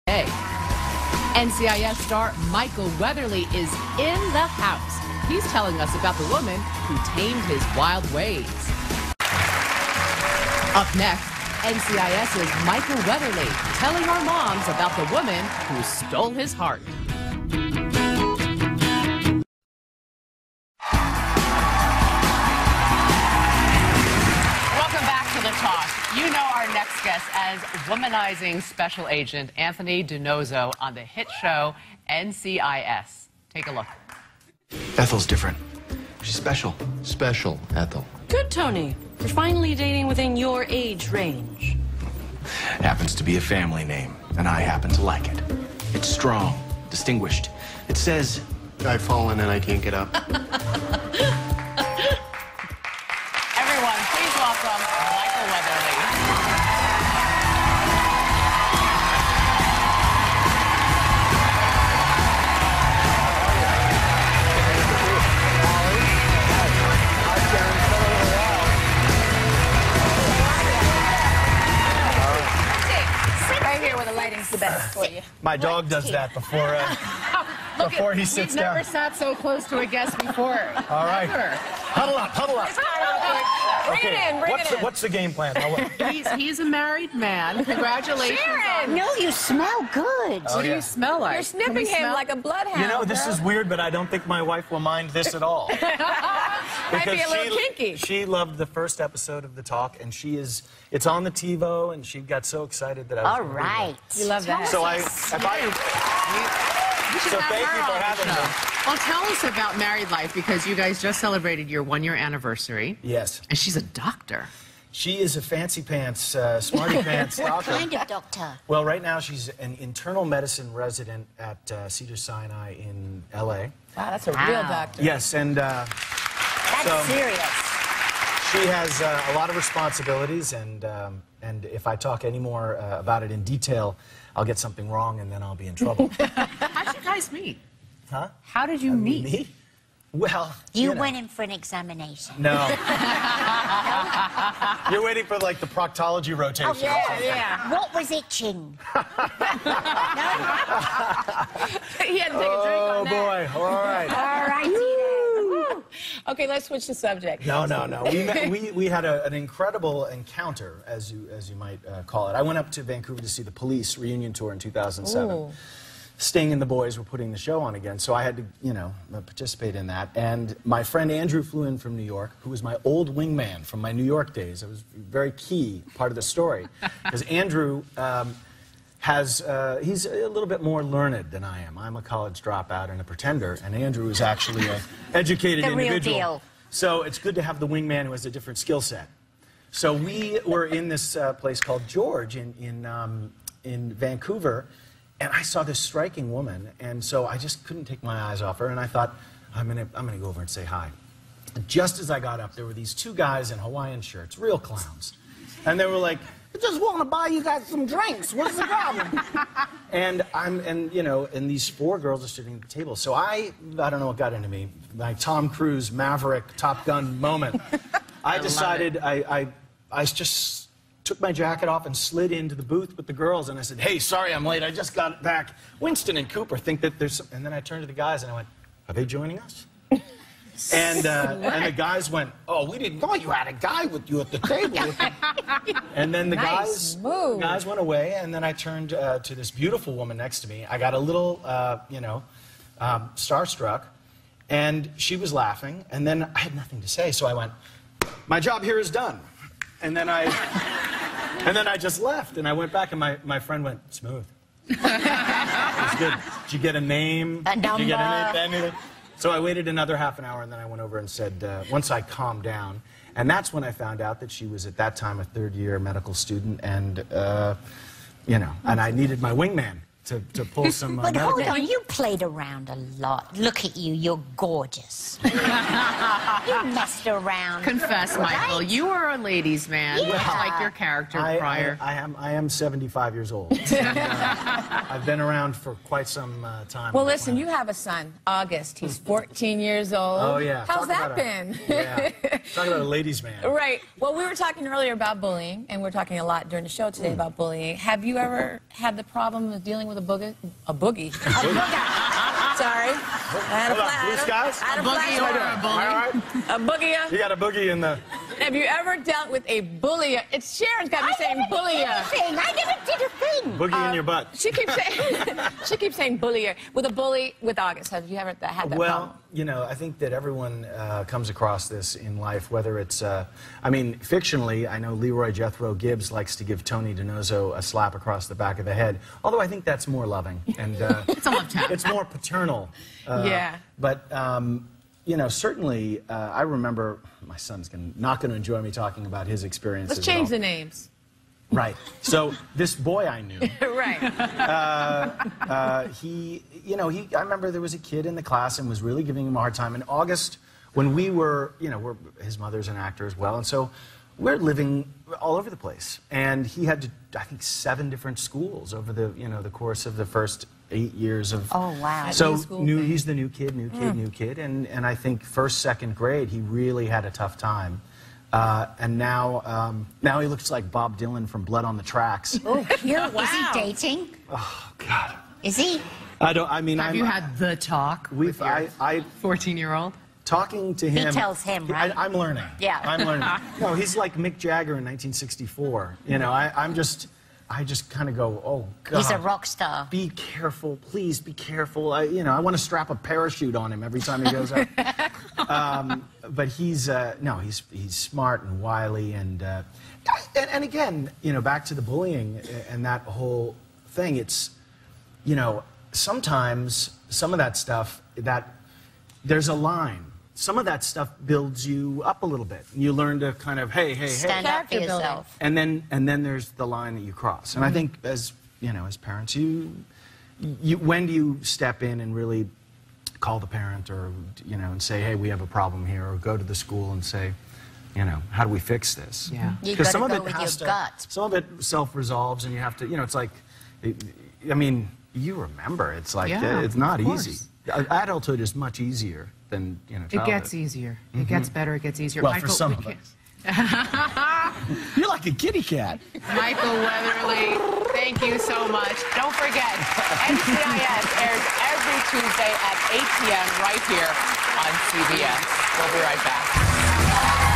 Hey. NCIS star Michael Weatherly is in the house. He's telling us about the woman who tamed his wild ways. Up next, NCIS's Michael Weatherly telling our moms about the woman who stole his heart. Welcome back to The Talk. You know our next guest as womanizing special agent Anthony DiNozzo on the hit show NCIS. Take a look. Ethel's different. She's special. Special, Ethel. Good, Tony. You're finally dating within your age range. Happens to be a family name, and I happen to like it. It's strong, distinguished. It says, I've fallen and I can't get up. Everyone, please welcome Michael Weatherly. Right here where the lighting's the best for you. My dog does that before he sits We've never down. sat so close to a guest before. All right. Ever. Huddle up, huddle up. Bring it in, bring it in. What's the game plan? He's a married man. Congratulations. Sharon! No, you smell good. What do you smell like? You're sniffing him like a bloodhound. You know, this is weird, but I don't think my wife will mind this at all. Might be a little kinky. She loved the first episode of The Talk, and it's on the TiVo, and she got so excited that I was All gonna be there. right. You love that. So So thank you for having me. Well, tell us about married life because you guys just celebrated your one-year anniversary. Yes. And she's a doctor. She is a fancy pants, smarty pants doctor. Kind of doctor. Well, right now she's an internal medicine resident at Cedars-Sinai in L.A. Wow, that's a real doctor. Yes, and That's So- serious. she has a lot of responsibilities, and if I talk any more about it in detail, I'll get something wrong, and then I'll be in trouble. How'd you guys meet? Huh? How did you meet? Me? Well, You know. went in for an examination. No. You're waiting for, like, the proctology rotation. or something. Yeah. What was itching? He had to take a drink Oh, on that. boy. All right. All right. Okay, let's switch the subject. No. We had an incredible encounter, as you might call it. I went up to Vancouver to see the Police reunion tour in 2007. Ooh. Sting and the boys were putting the show on again, so I had to, participate in that. And my friend Andrew flew in from New York, who was my old wingman from my New York days. It was a very key part of the story, because Andrew he's a little bit more learned than I am. I'm a college dropout and a pretender, and Andrew is actually an educated The real individual. deal. So it's good to have the wingman who has a different skill set. So we were in this place called George in Vancouver, and I saw this striking woman, and so I just couldn't take my eyes off her, and I thought, I'm gonna go over and say hi. And just as I got up, there were these two guys in Hawaiian shirts, real clowns, and they were like, I just want to buy you guys some drinks. What's the problem? and these four girls are sitting at the table. So I don't know what got into me, my Tom Cruise Maverick Top Gun moment. I decided I just took my jacket off and slid into the booth with the girls, and I said, hey, sorry I'm late, I just got back. Winston and Cooper think that there's some... And then I turned to the guys and I went, are they joining us? And the guys went, oh, we didn't know you had a guy with you at the table. And then the Nice move. guys went away, and then I turned to this beautiful woman next to me. I got a little, starstruck, and she was laughing, and then I had nothing to say, so I went, my job here is done. And then I just left, and I went back, and my friend went, smooth. It was good. Did you get a name? A Did you get number. anything? So I waited another half an hour, and then I went over and said, once I calmed down, and that's when I found out that she was at that time a third-year medical student, and, and I needed my wingman to pull some But hold medical... on, you played around a lot. Look at you, you're gorgeous. You messed around. Confess, Michael, Right? you were a ladies' man, Yeah. much like your character prior. I am 75 years old. And, I've been around for quite some time. Well, listen, you have a son, August. He's 14 years old. Oh, yeah. How's Talk that about been? Talk about a ladies' man. Right. Well, we were talking earlier about bullying, and we're talking a lot during the show today about bullying. Have you ever had the problem of dealing with with a boogie? A boogie. A boogie. Sorry. I had a Hold on, blue skies? I had a Boogie or a bully? All right. A boogie. You got a boogie in the... Have you ever dealt with a bullier? It's Sharon's got me saying bullier. I never did a thing. Boogie in your butt. She keeps saying she keeps saying bullier. With a bully with August, have you ever had that Well, problem? you know, I think that everyone comes across this in life, whether it's, I mean, fictionally, I know Leroy Jethro Gibbs likes to give Tony DiNozzo a slap across the back of the head, although I think that's more loving, and It's a love tap. it's more paternal. Yeah. But, you know, certainly, I remember, my son's not going to enjoy me talking about his experiences. Let's change the names. Right. So, this boy I knew, Right. I remember there was a kid in the class and was really giving him a hard time. In August, when we were, his mother's an actor as well, and so we're living all over the place. And he had to, I think, 7 different schools over the, the course of the first 8 years of. Oh, wow. So School thing. he's the new kid, and I think first, second grade, he really had a tough time. And now he looks like Bob Dylan from Blood on the Tracks. Oh, cute. Wow. Is he dating? Oh God. Is he? Have you had the talk with your I 14-year-old? talking to him. tells him, right? I'm learning. Yeah. I'm learning. No, he's like Mick Jagger in 1964. I just kind of go, oh God. He's a rock star. Be careful, please be careful. I want to strap a parachute on him every time he goes out. But he's smart and wily, and again, back to the bullying and that whole thing. It's, sometimes some of that stuff, there's a line. Some of that stuff builds you up a little bit. You learn to kind of, hey. Stand up for Character building. yourself. And then there's the line that you cross. And I think as parents, when do you step in and really call the parent, or and say, hey, we have a problem here, or go to the school and say, how do we fix this? Yeah. You Because gotta some of go it with has your to, gut. some of it self-resolves, and you have to, it's like, I mean, you remember, it's like, Yeah, it's not of easy. course. Adulthood is much easier than, It childhood. gets easier. It gets better. It gets easier. Well, Michael, for some of us. You're like a kitty cat. Michael Weatherly, thank you so much. Don't forget, NCIS airs every Tuesday at 8 p.m. right here on CBS. We'll be right back.